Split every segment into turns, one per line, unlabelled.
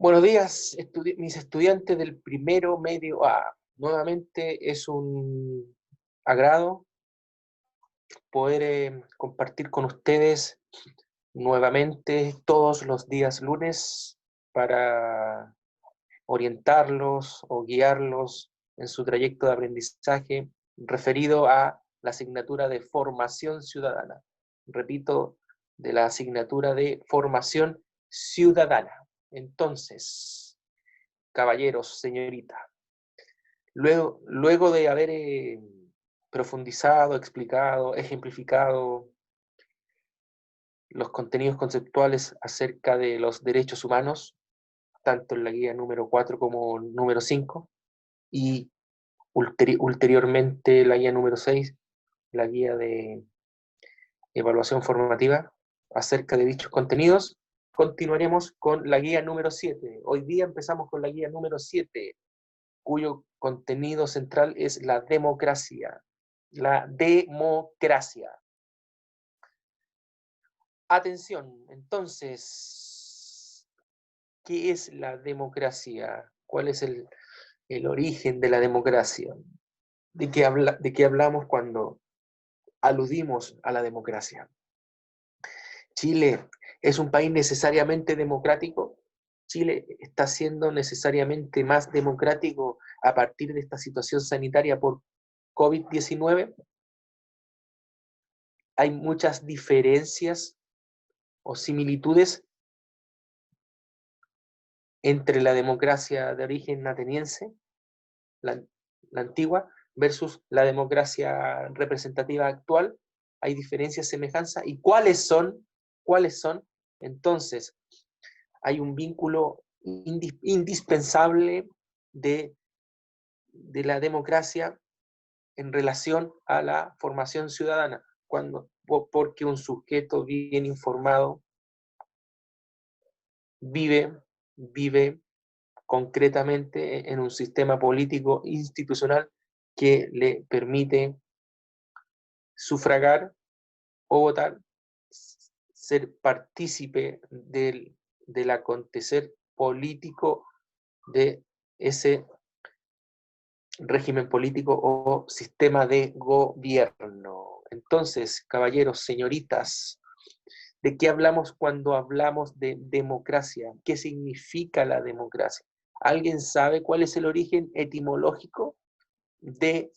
Buenos días, mis estudiantes del primero medio A. Nuevamente es un agrado poder compartir con ustedes nuevamente todos los días lunes para orientarlos o guiarlos en su trayecto de aprendizaje referido a la asignatura de formación ciudadana. Repito, de la asignatura de formación ciudadana. Entonces, caballeros, señorita, luego de haber profundizado, explicado, ejemplificado los contenidos conceptuales acerca de los derechos humanos, tanto en la guía número 4 como número 5, y ulteriormente la guía número 6, la guía de evaluación formativa acerca de dichos contenidos, continuaremos con la guía número 7. Hoy día empezamos con la guía número 7, cuyo contenido central es la democracia. La democracia. Atención, entonces, ¿qué es la democracia? ¿Cuál es el origen de la democracia? ¿De qué hablamos cuando aludimos a la democracia? ¿Chile es un país necesariamente democrático? ¿Chile está siendo necesariamente más democrático a partir de esta situación sanitaria por COVID-19? Hay muchas diferencias o similitudes entre la democracia de origen ateniense, la, la antigua, versus la democracia representativa actual. Hay diferencias, semejanzas. ¿Y cuáles son? ¿Cuáles son? Entonces, hay un vínculo indispensable de la democracia en relación a la formación ciudadana, porque un sujeto bien informado vive concretamente en un sistema político institucional que le permite sufragar o votar, ser partícipe del acontecer político de ese régimen político o sistema de gobierno. Entonces, caballeros, señoritas, ¿de qué hablamos cuando hablamos de democracia? ¿Qué significa la democracia? ¿Alguien sabe cuál es el origen etimológico de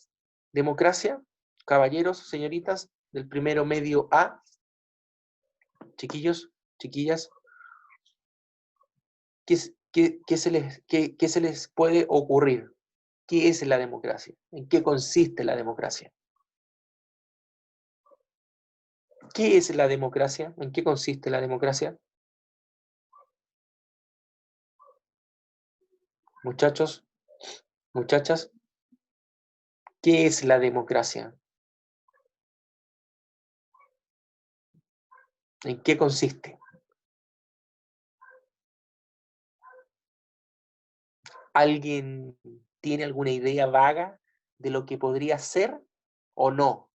democracia? Caballeros, señoritas, del primero medio A, chiquillos, chiquillas, ¿qué se les puede ocurrir? ¿Qué es la democracia? ¿En qué consiste la democracia? ¿Qué es la democracia? ¿En qué consiste la democracia? Muchachos, muchachas, ¿qué es la democracia? ¿En qué consiste? ¿Alguien tiene alguna idea vaga de lo que podría ser o no?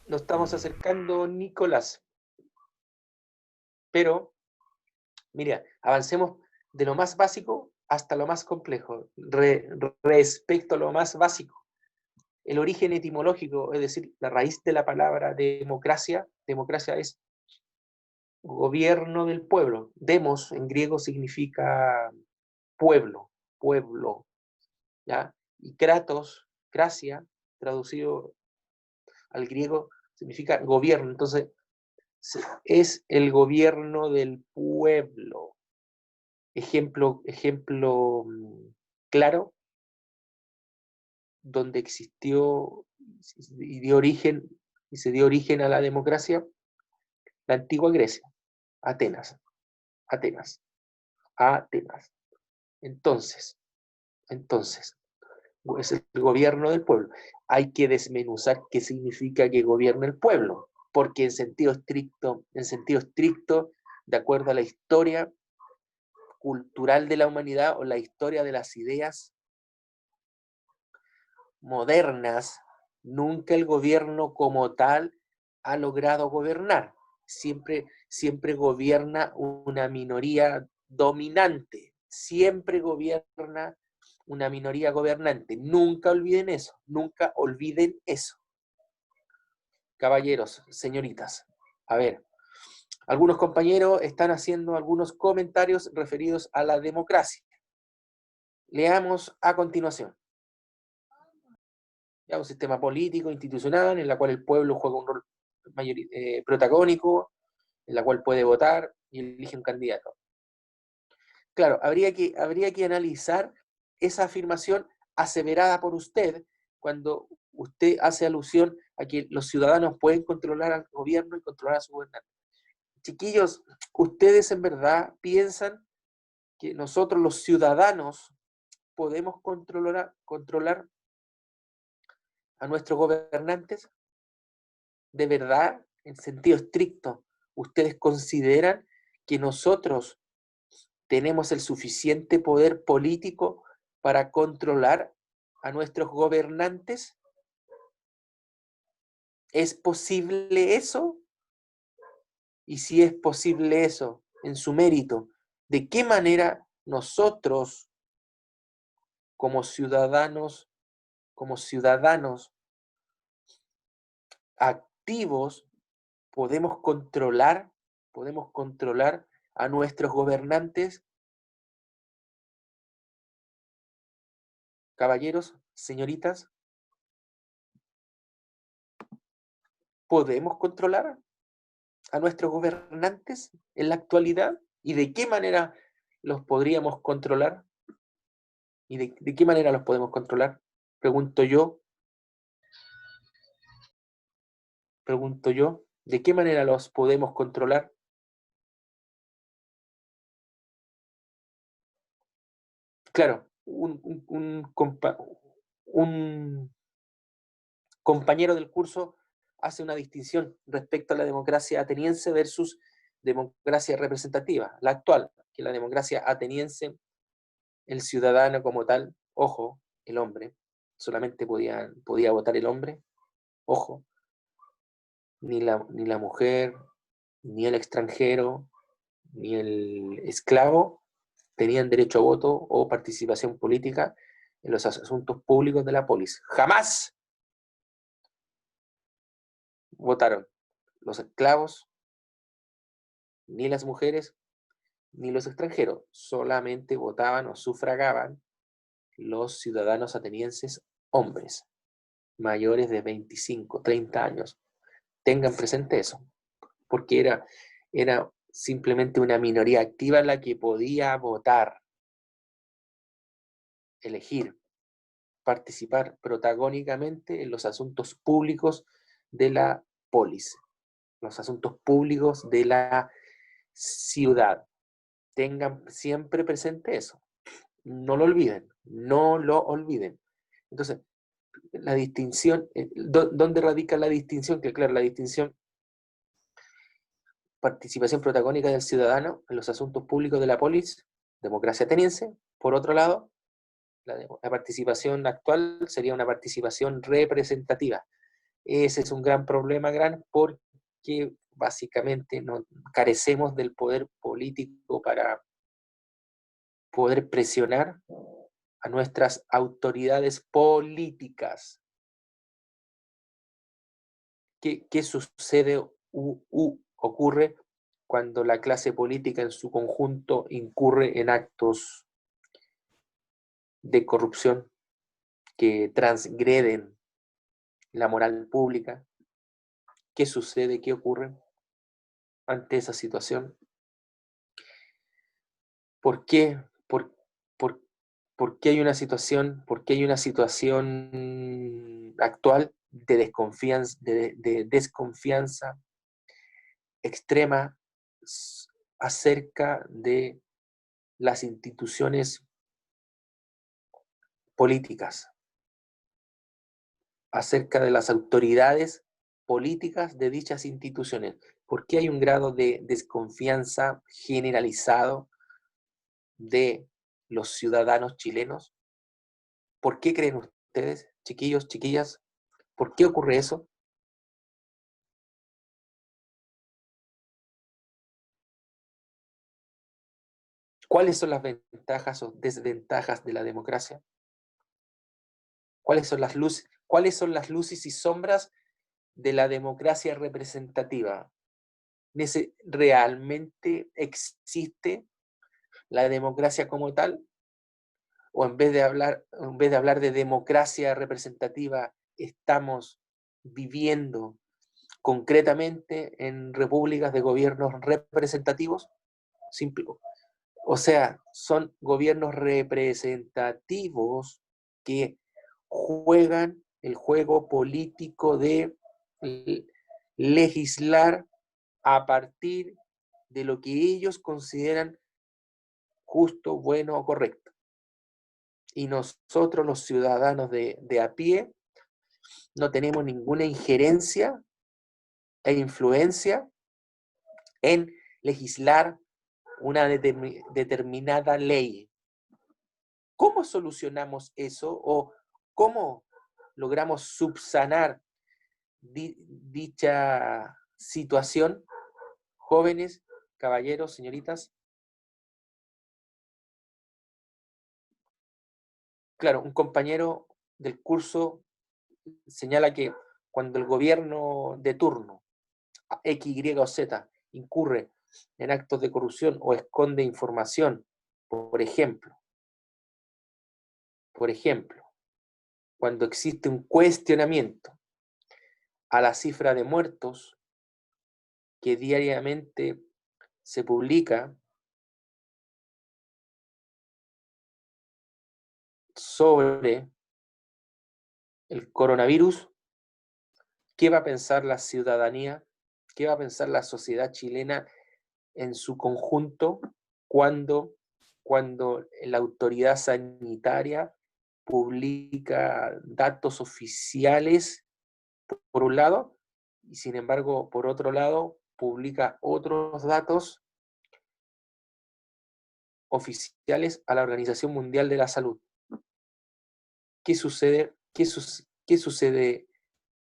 Nos estamos acercando, Nicolás. Pero, mira, avancemos de lo más básico hasta lo más complejo. Respecto a lo más básico, el origen etimológico, es decir, la raíz de la palabra democracia, democracia es gobierno del pueblo. Demos en griego significa pueblo, pueblo, ¿ya? Y kratos, gracia, traducido al griego, significa gobierno. Entonces, es el gobierno del pueblo. Ejemplo claro, donde existió y se dio origen a la democracia, la antigua Grecia, Atenas, Atenas, Atenas. Entonces, es el gobierno del pueblo. Hay que desmenuzar qué significa que gobierne el pueblo, porque en sentido estricto, de acuerdo a la historia cultural de la humanidad o la historia de las ideas modernas, nunca el gobierno como tal ha logrado gobernar. Siempre gobierna una minoría dominante, siempre gobierna una minoría gobernante. Nunca olviden eso, nunca olviden eso. Caballeros, señoritas, a ver, algunos compañeros están haciendo algunos comentarios referidos a la democracia. Leamos a continuación. Ya, un sistema político, institucional, en la cual el pueblo juega un rol protagónico, en la cual puede votar y elige un candidato. Claro, habría que analizar esa afirmación aseverada por usted cuando usted hace alusión a que los ciudadanos pueden controlar al gobierno y controlar a su gobernante. Chiquillos, ¿ustedes en verdad piensan que nosotros los ciudadanos podemos controlar a nuestros gobernantes? ¿De verdad, en sentido estricto, ustedes consideran que nosotros tenemos el suficiente poder político para controlar a nuestros gobernantes? ¿Es posible eso? Y si es posible eso, en su mérito, ¿de qué manera nosotros, como ciudadanos activos, podemos controlar a nuestros gobernantes? Caballeros, señoritas, ¿podemos controlar a nuestros gobernantes en la actualidad? ¿Y de qué manera los podríamos controlar? ¿Y de qué manera los podemos controlar? Pregunto yo, ¿de qué manera los podemos controlar? Claro, un compañero del curso hace una distinción respecto a la democracia ateniense versus democracia representativa, la actual, que la democracia ateniense, el ciudadano como tal, ojo, el hombre, solamente podía votar el hombre, ojo, ni la mujer, ni el extranjero, ni el esclavo tenían derecho a voto o participación política en los asuntos públicos de la polis. Jamás votaron los esclavos, ni las mujeres, ni los extranjeros. Solamente votaban o sufragaban los ciudadanos atenienses hombres, mayores de 25, 30 años. Tengan presente eso, porque era simplemente una minoría activa la que podía votar, elegir, participar protagónicamente en los asuntos públicos de la polis, los asuntos públicos de la ciudad. Tengan siempre presente eso. No lo olviden, no lo olviden. Entonces, la distinción, ¿dónde radica la distinción? Que claro, la distinción, participación protagónica del ciudadano en los asuntos públicos de la polis, democracia ateniense. Por otro lado, la participación actual sería una participación representativa. Ese es un gran problema, porque básicamente no, carecemos del poder político para poder presionar a nuestras autoridades políticas. ¿Qué sucede ocurre cuando la clase política en su conjunto incurre en actos de corrupción que transgreden la moral pública? ¿Qué sucede? ¿Qué ocurre ante esa situación? ¿Por qué? Por, ¿Por qué hay una situación, actual de desconfianza extrema acerca de las instituciones políticas, acerca de las autoridades políticas de dichas instituciones? ¿Por qué hay un grado de desconfianza generalizado de los ciudadanos chilenos? ¿Por qué creen ustedes, chiquillos, chiquillas? ¿Por qué ocurre eso? ¿Cuáles son las ventajas o desventajas de la democracia? ¿Cuáles son las luces y sombras de la democracia representativa? ¿Realmente existe la democracia como tal? ¿O en vez de hablar de democracia representativa, estamos viviendo concretamente en repúblicas de gobiernos representativos? Simple. O sea, son gobiernos representativos que juegan el juego político de legislar a partir de lo que ellos consideran justo, bueno o correcto. Y nosotros, los ciudadanos de a pie, no tenemos ninguna injerencia e influencia en legislar una determinada ley. ¿Cómo solucionamos eso o cómo logramos subsanar dicha situación? Jóvenes, caballeros, señoritas. Claro, un compañero del curso señala que cuando el gobierno de turno, X, Y o Z, incurre en actos de corrupción o esconde información, por ejemplo, cuando existe un cuestionamiento a la cifra de muertos que diariamente se publica sobre el coronavirus, ¿qué va a pensar la ciudadanía? ¿Qué va a pensar la sociedad chilena en su conjunto cuando la autoridad sanitaria publica datos oficiales, por un lado, y sin embargo, por otro lado, publica otros datos oficiales a la Organización Mundial de la Salud? ¿Qué sucede? ¿Qué sucede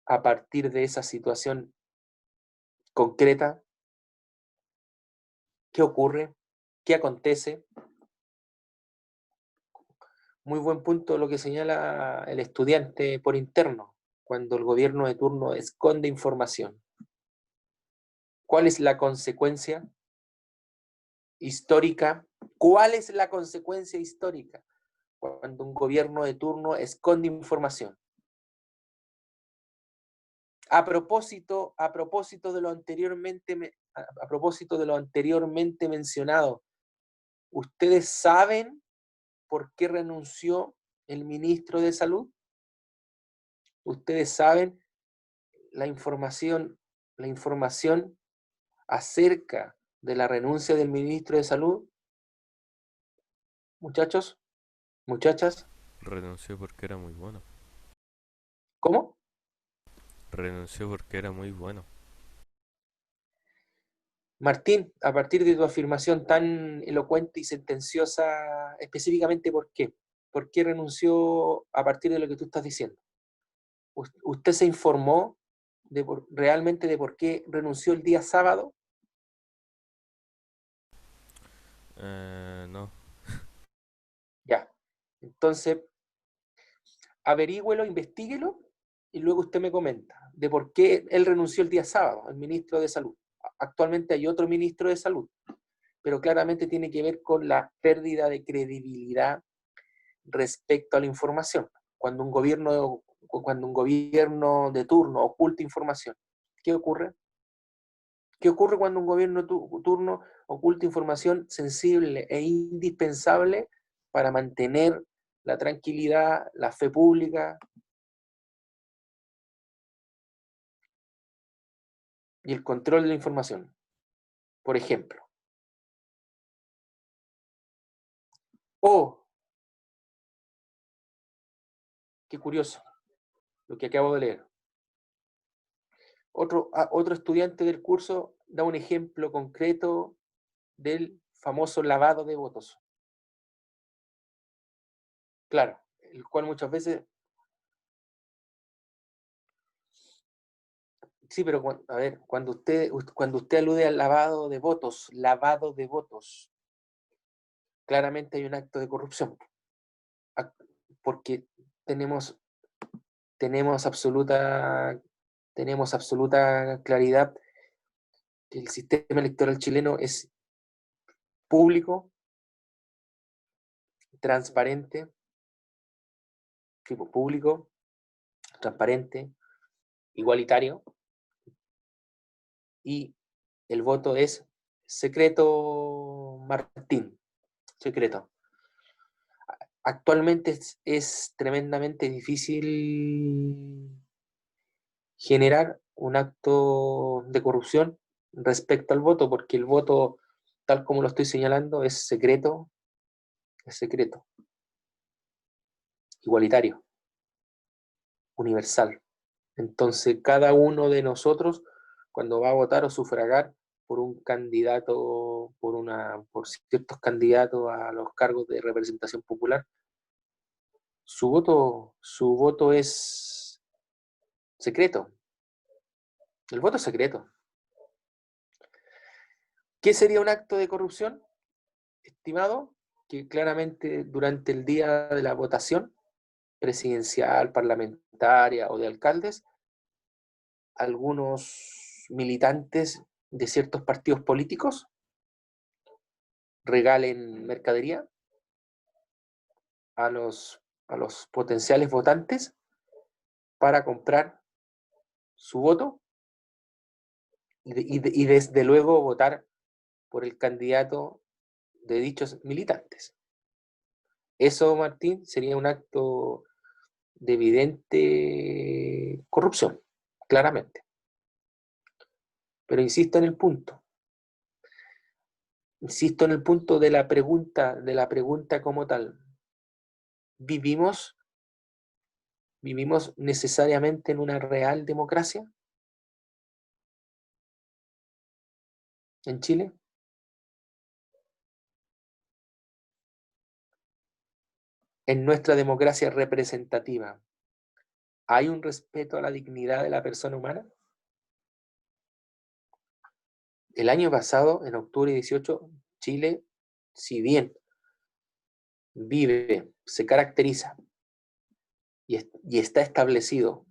a partir de esa situación concreta? ¿Qué ocurre? ¿Qué acontece? Muy buen punto lo que señala el estudiante por interno, cuando el gobierno de turno esconde información. ¿Cuál es la consecuencia histórica? ¿Cuál es la consecuencia histórica cuando un gobierno de turno esconde información? A propósito de lo anteriormente mencionado, ¿ustedes saben por qué renunció el ministro de Salud? ¿Ustedes saben la información acerca de la renuncia del ministro de Salud? Muchachos, muchachas,
Renunció porque era muy bueno.
¿cómo?
Renunció porque era muy bueno.
Martín, a partir de tu afirmación tan elocuente y sentenciosa, específicamente, ¿por qué? ¿Por qué renunció a partir de lo que tú estás diciendo? ¿Usted se informó realmente de por qué renunció el día sábado?
No.
Ya. Entonces, averígüelo, investiguelo y luego usted me comenta de por qué él renunció el día sábado, el ministro de Salud. Actualmente hay otro ministro de Salud, pero claramente tiene que ver con la pérdida de credibilidad respecto a la información. Cuando un gobierno de turno oculta información, ¿qué ocurre? ¿Qué ocurre cuando un gobierno de turno oculta información sensible e indispensable para mantener la tranquilidad, la fe pública y el control de la información? Por ejemplo. Oh, qué curioso lo que acabo de leer. Otro estudiante del curso da un ejemplo concreto del famoso lavado de votos. Claro, el cual muchas veces, sí, pero a ver, cuando usted alude al lavado de votos, claramente hay un acto de corrupción, porque tenemos, tenemos absoluta, tenemos absoluta claridad que el sistema electoral chileno es público, transparente, tipo público, transparente, igualitario, y el voto es secreto, Martín, secreto. Actualmente es tremendamente difícil generar un acto de corrupción respecto al voto, porque el voto, tal como lo estoy señalando, es secreto, igualitario, universal. Entonces, cada uno de nosotros, cuando va a votar o sufragar por un candidato, por ciertos candidatos a los cargos de representación popular, su voto es secreto. El voto es secreto. ¿Qué sería un acto de corrupción? Estimado, que claramente durante el día de la votación presidencial, parlamentaria o de alcaldes, algunos militantes de ciertos partidos políticos regalen mercadería a los potenciales votantes para comprar su voto y desde luego votar por el candidato de dichos militantes. Eso, Martín, sería un acto de evidente corrupción, claramente. Pero insisto en el punto de la pregunta como tal. ¿Vivimos, vivimos necesariamente en una real democracia en Chile? En nuestra democracia representativa, ¿hay un respeto a la dignidad de la persona humana? El año pasado, en octubre 18, Chile, si bien se caracteriza y está establecido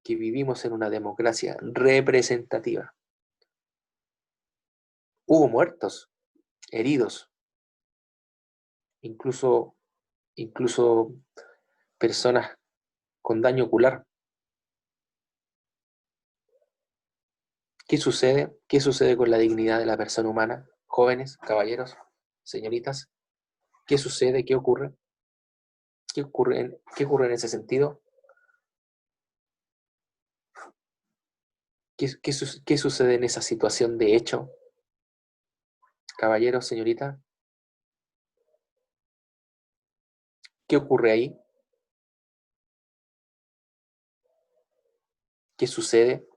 que vivimos en una democracia representativa, hubo muertos, heridos, incluso, incluso personas con daño ocular. ¿Qué sucede? ¿Qué sucede con la dignidad de la persona humana? Jóvenes, caballeros, señoritas, ¿qué sucede? ¿Qué ocurre? ¿Qué ocurre en ese sentido? ¿Qué sucede en esa situación de hecho? Caballeros, señorita, ¿qué ocurre ahí? ¿Qué sucede?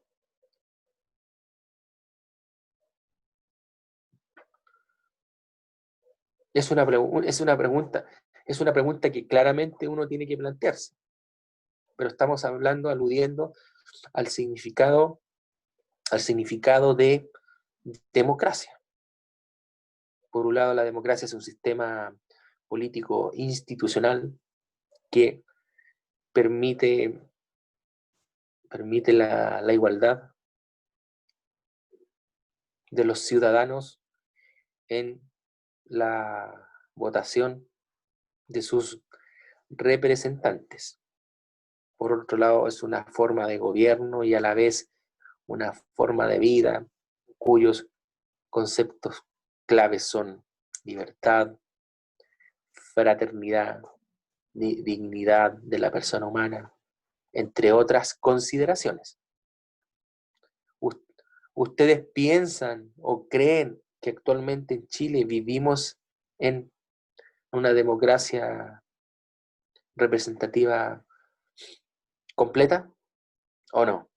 Es una pregunta que claramente uno tiene que plantearse, pero estamos hablando, aludiendo al significado de democracia. Por un lado, la democracia es un sistema político institucional que permite, permite la igualdad de los ciudadanos en la votación de sus representantes. Por otro lado, es una forma de gobierno y a la vez una forma de vida cuyos conceptos claves son libertad, fraternidad, dignidad de la persona humana, entre otras consideraciones. ¿Ustedes piensan o creen que actualmente en Chile vivimos en una democracia representativa completa o no?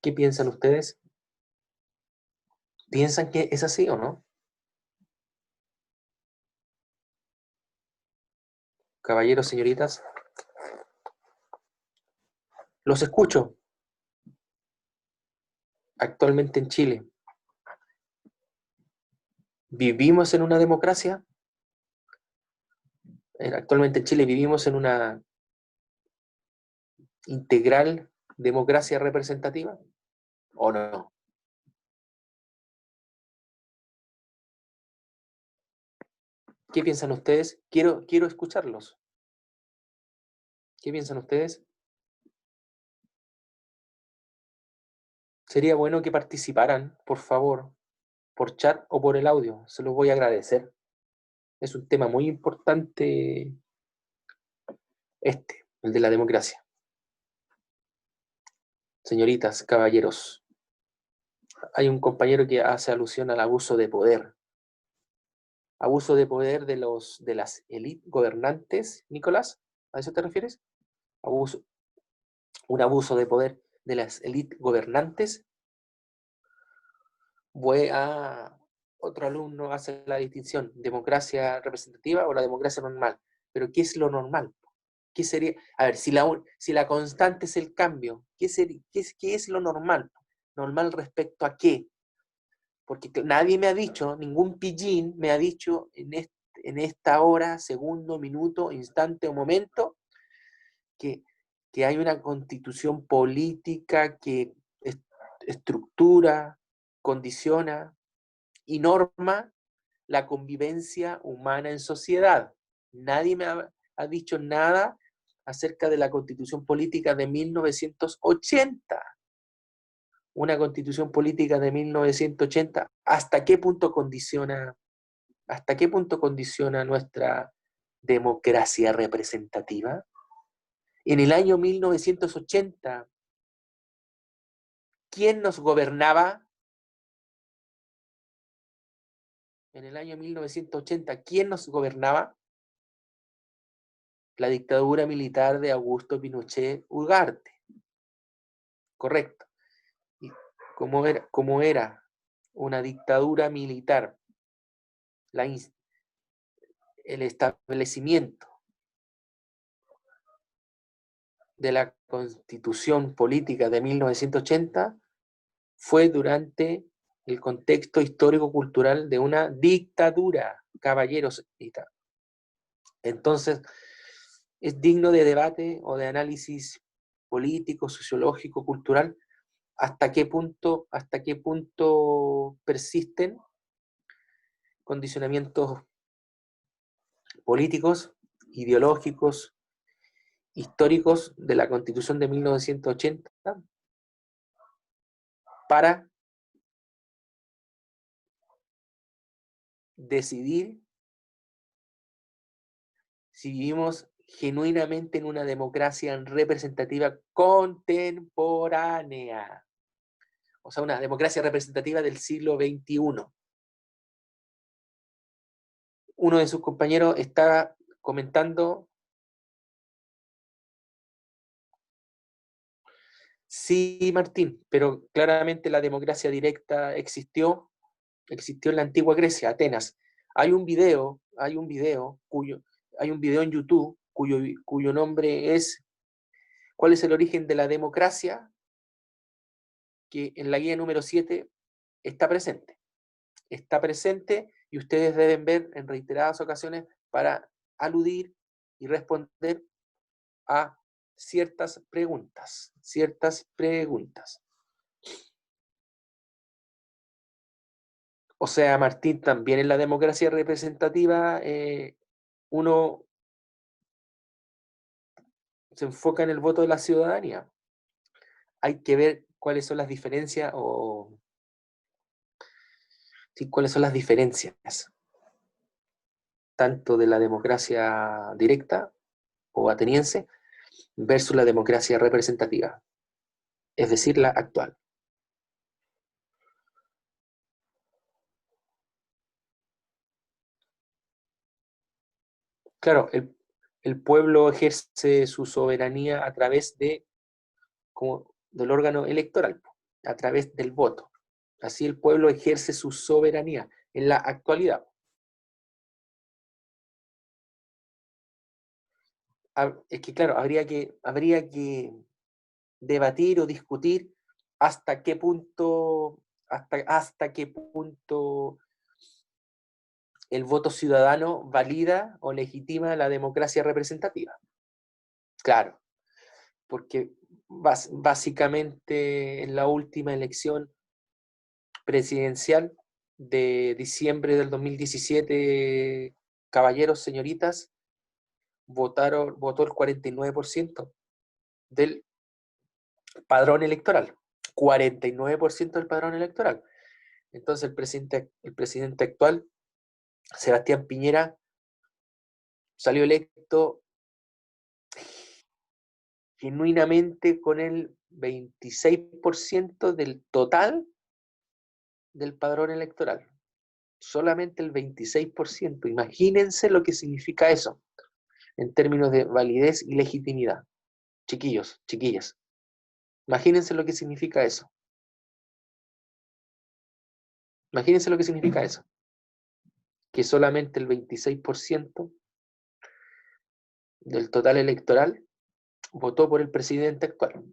¿Qué piensan ustedes? ¿Piensan que es así o no? Caballeros, señoritas, los escucho. actualmente en Chile, ¿vivimos en una democracia? Actualmente en Chile vivimos en una integral democracia representativa o no. ¿Qué piensan ustedes? Quiero escucharlos. ¿Qué piensan ustedes? Sería bueno que participaran, por favor, por chat o por el audio. Se los voy a agradecer. Es un tema muy importante el de la democracia. Señoritas, caballeros, hay un compañero que hace alusión al abuso de poder. Abuso de poder de las élites gobernantes, Nicolás, ¿a eso te refieres? Abuso, un abuso de poder de las élites gobernantes. Otro alumno hace la distinción, democracia representativa o la democracia normal. Pero ¿qué es lo normal? ¿Qué sería? A ver, si la constante es el cambio, ¿qué es lo normal? ¿Normal respecto a qué? Porque nadie me ha dicho, ningún pillín me ha dicho en esta hora, segundo, minuto, instante o momento, que, que hay una constitución política que estructura, condiciona y norma la convivencia humana en sociedad. Nadie ha dicho nada acerca de la constitución política de 1980. Una constitución política de 1980, ¿hasta qué punto condiciona nuestra democracia representativa? En el año 1980, ¿quién nos gobernaba? En el año 1980, ¿quién nos gobernaba? La dictadura militar de Augusto Pinochet Ugarte. Correcto. Y como era una dictadura militar, el establecimiento de la Constitución Política de 1980 fue durante el contexto histórico-cultural de una dictadura, caballeros. Entonces, es digno de debate o de análisis político, sociológico, cultural, hasta qué punto persisten condicionamientos políticos, ideológicos, históricos de la Constitución de 1980 para decidir si vivimos genuinamente en una democracia representativa contemporánea, o sea, una democracia representativa del siglo XXI. Uno de sus compañeros está comentando, sí, Martín, pero claramente la democracia directa existió en la antigua Grecia, Atenas. Hay un video en YouTube cuyo nombre es ¿Cuál es el origen de la democracia? Que en la guía número 7 está presente. Está presente y ustedes deben ver en reiteradas ocasiones para aludir y responder a ciertas preguntas. O sea, Martín, también en la democracia representativa uno se enfoca en el voto de la ciudadanía. Hay que ver cuáles son las diferencias cuáles son las diferencias tanto de la democracia directa o ateniense versus la democracia representativa, es decir, la actual. Claro, el pueblo ejerce su soberanía a través del órgano electoral, a través del voto. Así el pueblo ejerce su soberanía en la actualidad. Es que, claro, habría que debatir o discutir hasta qué punto, hasta qué punto el voto ciudadano valida o legitima la democracia representativa. Claro, porque básicamente en la última elección presidencial de diciembre del 2017, caballeros, señoritas, votó el 49% del padrón electoral. 49% del padrón electoral. Entonces el presidente actual, Sebastián Piñera, salió electo genuinamente con el 26% del total del padrón electoral. Solamente el 26%. Imagínense lo que significa eso en términos de validez y legitimidad. Chiquillos, chiquillas, imagínense lo que significa eso. Imagínense lo que significa eso. Que solamente el 26% del total electoral votó por el presidente actual.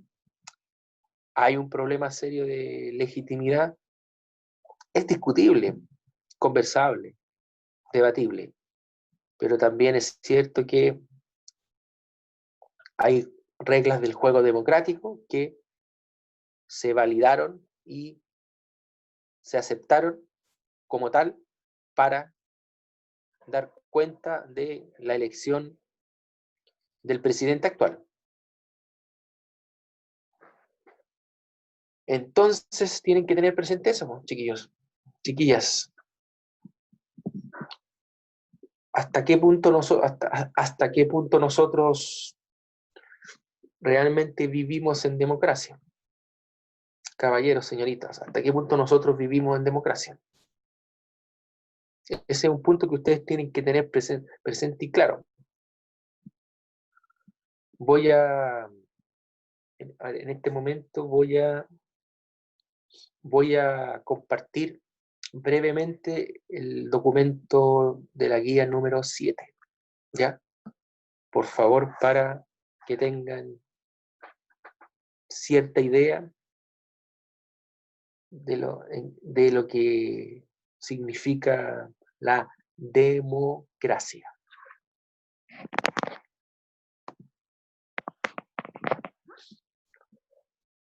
Hay un problema serio de legitimidad. Es discutible, conversable, debatible, pero también es cierto que hay reglas del juego democrático que se validaron y se aceptaron como tal para dar cuenta de la elección del presidente actual. Entonces tienen que tener presente eso, chiquillos, chiquillas. ¿Hasta qué punto, hasta qué punto nosotros realmente vivimos en democracia? Caballeros, señoritas, ¿hasta qué punto nosotros vivimos en democracia? Ese es un punto que ustedes tienen que tener presente y claro. En este momento voy a compartir brevemente el documento de la guía número 7, ¿ya? Por favor, para que tengan cierta idea de lo que significa la democracia.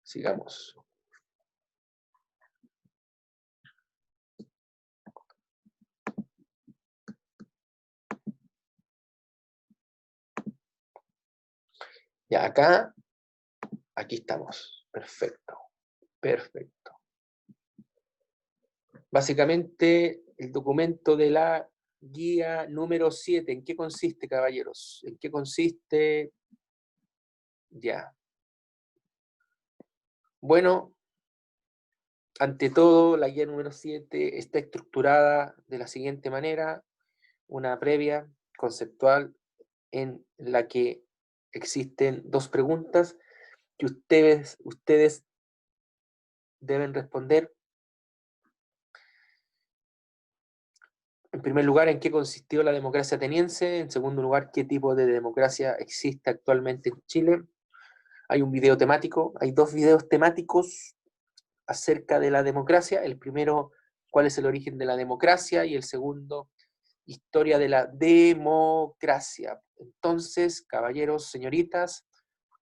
Sigamos. Ya, aquí estamos. Perfecto. Perfecto. Básicamente, el documento de la guía número 7, ¿en qué consiste, caballeros? ¿En qué consiste? Ya. Bueno, ante todo, la guía número 7 está estructurada de la siguiente manera: una previa conceptual en la que existen dos preguntas que ustedes deben responder. En primer lugar, ¿en qué consistió la democracia ateniense? En segundo lugar, ¿qué tipo de democracia existe actualmente en Chile? Hay un video temático, hay dos videos temáticos acerca de la democracia. El primero, ¿cuál es el origen de la democracia? Y el segundo, historia de la democracia. Entonces, caballeros, señoritas,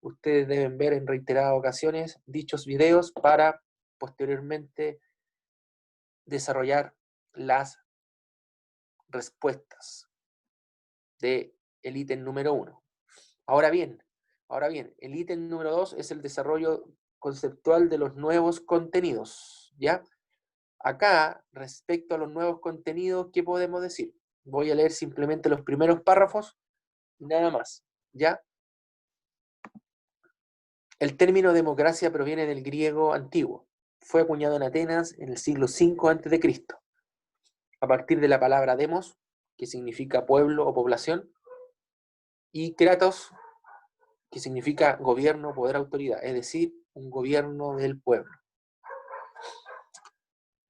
ustedes deben ver en reiteradas ocasiones dichos videos para posteriormente desarrollar las respuestas del ítem número 1. Ahora bien, el ítem número 2 es el desarrollo conceptual de los nuevos contenidos, ¿ya? Acá, respecto a los nuevos contenidos, ¿qué podemos decir? Voy a leer simplemente los primeros párrafos y nada más, ¿ya? El término democracia proviene del griego antiguo. Fue acuñado en Atenas en el siglo V a.C. a partir de la palabra demos, que significa pueblo o población, y kratos, que significa gobierno, poder, autoridad, es decir, un gobierno del pueblo.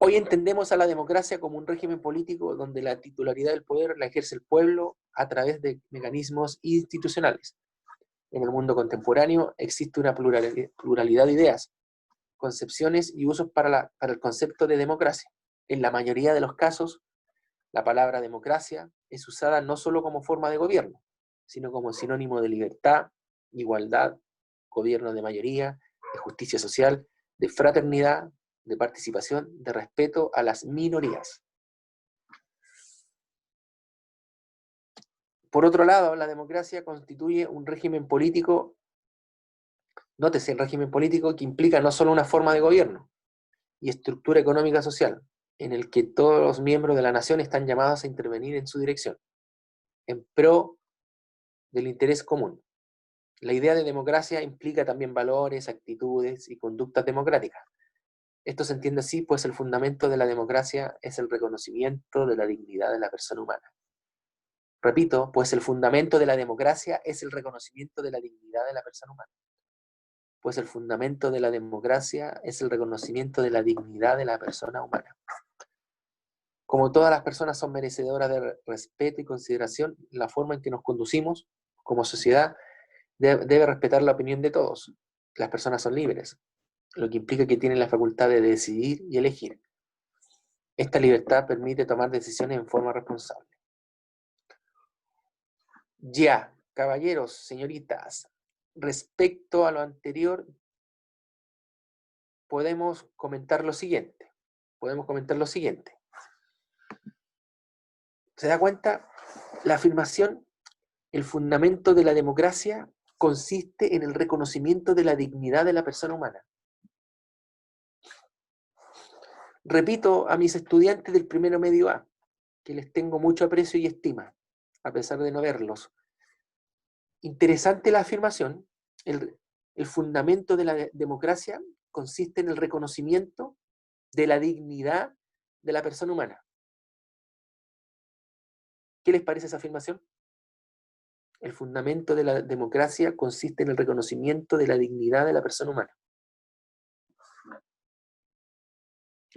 Hoy entendemos a la democracia como un régimen político donde la titularidad del poder la ejerce el pueblo a través de mecanismos institucionales. En el mundo contemporáneo existe una pluralidad de ideas, concepciones y usos para el concepto de democracia. En la mayoría de los casos, la palabra democracia es usada no solo como forma de gobierno, sino como sinónimo de libertad, igualdad, gobierno de mayoría, de justicia social, de fraternidad, de participación, de respeto a las minorías. Por otro lado, la democracia constituye un régimen político, nótese, el régimen político que implica no solo una forma de gobierno y estructura económica social, en el que todos los miembros de la nación están llamados a intervenir en su dirección, en pro del interés común. La idea de democracia implica también valores, actitudes y conductas democráticas. Esto se entiende así, pues el fundamento de la democracia es el reconocimiento de la dignidad de la persona humana. Repito, pues el fundamento de la democracia es el reconocimiento de la dignidad de la persona humana. Pues el fundamento de la democracia es el reconocimiento de la dignidad de la persona humana. Como todas las personas son merecedoras de respeto y consideración, la forma en que nos conducimos como sociedad debe respetar la opinión de todos. Las personas son libres, lo que implica que tienen la facultad de decidir y elegir. Esta libertad permite tomar decisiones en forma responsable. Ya, caballeros, señoritas, respecto a lo anterior, podemos comentar lo siguiente. ¿Se da cuenta? La afirmación, el fundamento de la democracia consiste en el reconocimiento de la dignidad de la persona humana. Repito a mis estudiantes del primero medio A, que les tengo mucho aprecio y estima, a pesar de no verlos. Interesante la afirmación, el fundamento de la democracia consiste en el reconocimiento de la dignidad de la persona humana. ¿Qué les parece esa afirmación? El fundamento de la democracia consiste en el reconocimiento de la dignidad de la persona humana.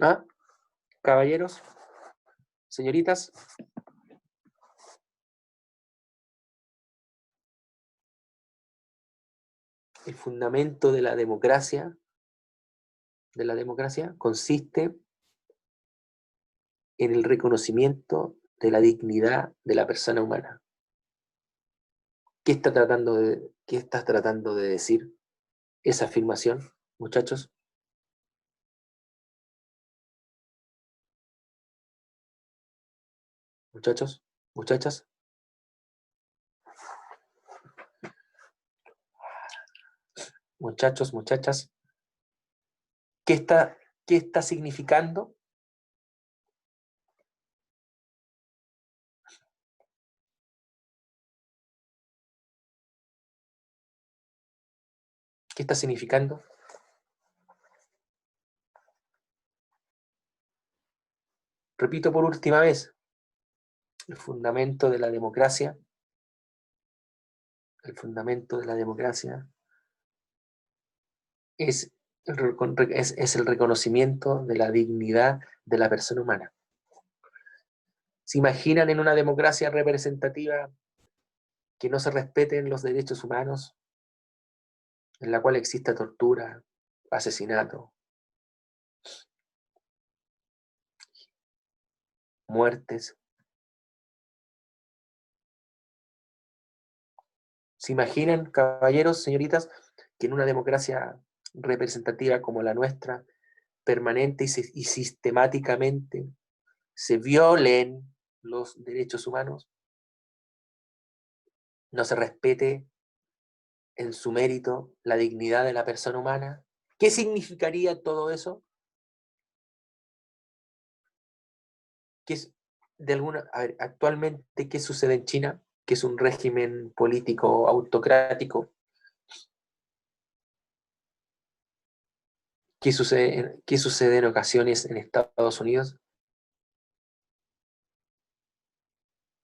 ¿Ah? Caballeros, señoritas. El fundamento de la democracia consiste en el reconocimiento de la dignidad de la persona humana. ¿Qué está tratando de decir esa afirmación, muchachos? Muchachos, muchachas. Muchachos, muchachas. ¿Qué está significando? ¿Qué está significando? Repito por última vez, el fundamento de la democracia es el reconocimiento de la dignidad de la persona humana. ¿Se imaginan en una democracia representativa que no se respeten los derechos humanos, en la cual exista tortura, asesinato, muertes? ¿Se imaginan, caballeros, señoritas, que en una democracia representativa como la nuestra, permanente y sistemáticamente, se violen los derechos humanos? ¿No se respete en su mérito la dignidad de la persona humana? ¿Qué significaría todo eso? ¿Qué es, actualmente, ¿qué sucede en China? Que es un régimen político autocrático. ¿Qué sucede en ocasiones en Estados Unidos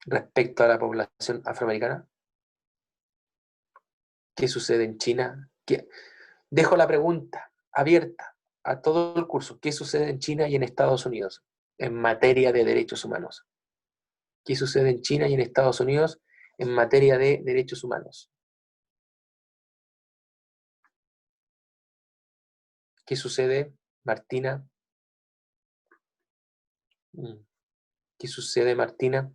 respecto a la población afroamericana? ¿Qué sucede en China? Dejo la pregunta abierta a todo el curso. ¿Qué sucede en China y en Estados Unidos en materia de derechos humanos? ¿Qué sucede en China y en Estados Unidos en materia de derechos humanos? ¿Qué sucede, Martina? ¿Qué sucede, Martina?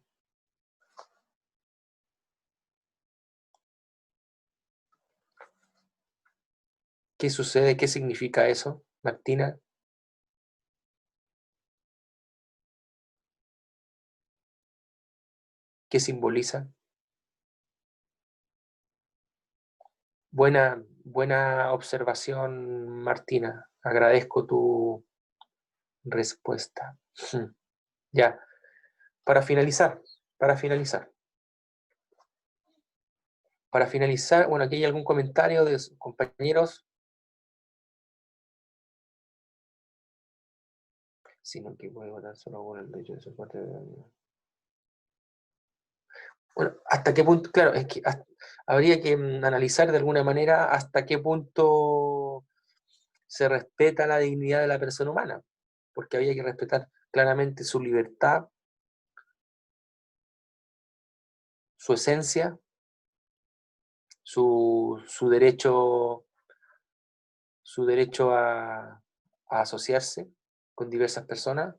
¿Qué sucede? ¿Qué significa eso, Martina? ¿Qué simboliza? Buena observación, Martina. Agradezco tu respuesta. Ya, para finalizar, bueno, aquí hay algún comentario de sus compañeros. Sino que puede votar solo por el derecho de su parte de la vida. Bueno, ¿hasta qué punto? Claro, es que habría que analizar de alguna manera hasta qué punto se respeta la dignidad de la persona humana, porque habría que respetar claramente su libertad, su esencia, su derecho a asociarse con diversas personas,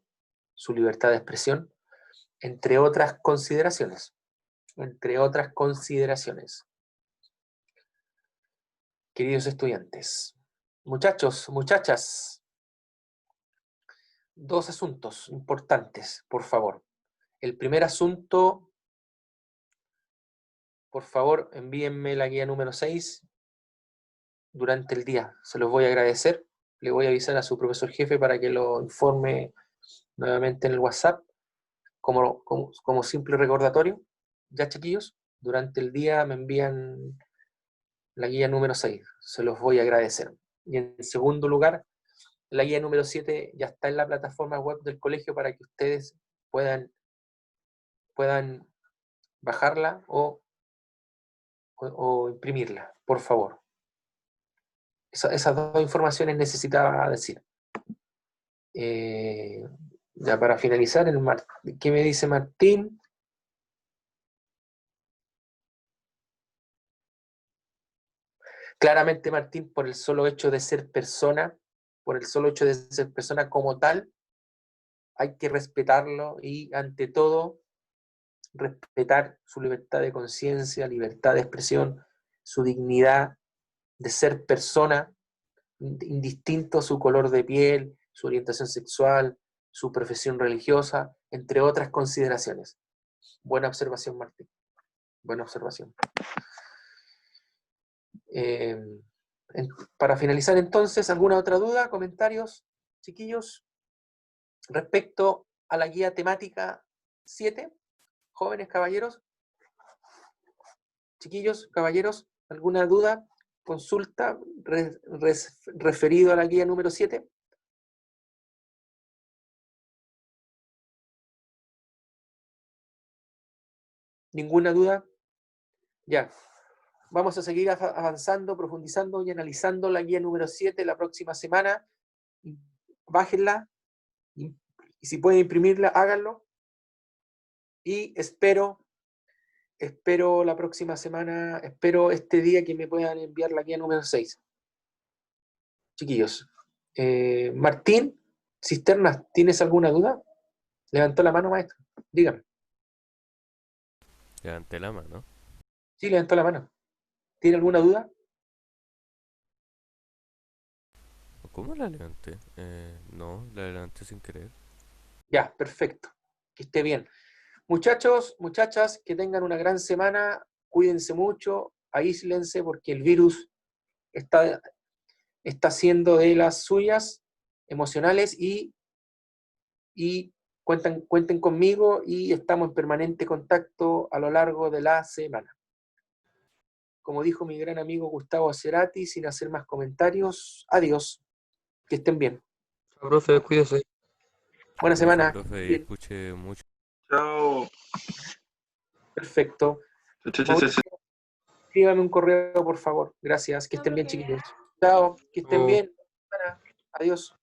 su libertad de expresión, entre otras consideraciones. Queridos estudiantes, muchachos, muchachas, dos asuntos importantes, por favor. El primer asunto, por favor, envíenme la guía número 6 durante el día. Se los voy a agradecer. Le voy a avisar a su profesor jefe para que lo informe nuevamente en el WhatsApp como simple recordatorio. Ya, chiquillos, durante el día me envían la guía número 6. Se los voy a agradecer. Y en segundo lugar, la guía número 7 ya está en la plataforma web del colegio para que ustedes puedan bajarla o imprimirla, por favor. Esas dos informaciones necesitaba decir. Ya para finalizar, ¿qué me dice Martín? Claramente, Martín, por el solo hecho de ser persona, como tal, hay que respetarlo y ante todo respetar su libertad de conciencia, libertad de expresión, su dignidad de ser persona, indistinto su color de piel, su orientación sexual, su profesión religiosa, entre otras consideraciones. Buena observación, Martín. Buena observación. Para finalizar entonces, ¿alguna otra duda, comentarios, chiquillos, respecto a la guía temática 7? Jóvenes, caballeros, chiquillos, caballeros, ¿alguna duda, consulta referido a la guía número 7? ¿Ninguna duda? Ya. Vamos a seguir avanzando, profundizando y analizando la guía número 7 la próxima semana. Bájenla y si pueden imprimirla, háganlo. Y espero la próxima semana, espero este día que me puedan enviar la guía número 6. Chiquillos. Martín, Cisternas, ¿tienes alguna duda? Levantó la mano, maestro. Dígame.
Levanté la mano.
Sí, levantó la mano. ¿Tiene alguna duda?
¿Cómo la levanté? No, la levanté sin querer.
Ya, perfecto. Que esté bien. Muchachos, muchachas, que tengan una gran semana. Cuídense mucho, aíslense porque el virus está haciendo de las suyas emocionales y cuenten conmigo y estamos en permanente contacto a lo largo de la semana. Como dijo mi gran amigo Gustavo Cerati, sin hacer más comentarios, adiós, que estén bien.
Chao, profe, cuídese.
Buena
Cuídese,
semana.
profe, y
Bien,
escuche mucho.
Chao.
perfecto.
Chao, chao, chao,
Mauricio, escríbame un correo, por favor. Gracias, que estén bien, chiquillos. Chao, que estén
chao.
bien. Adiós.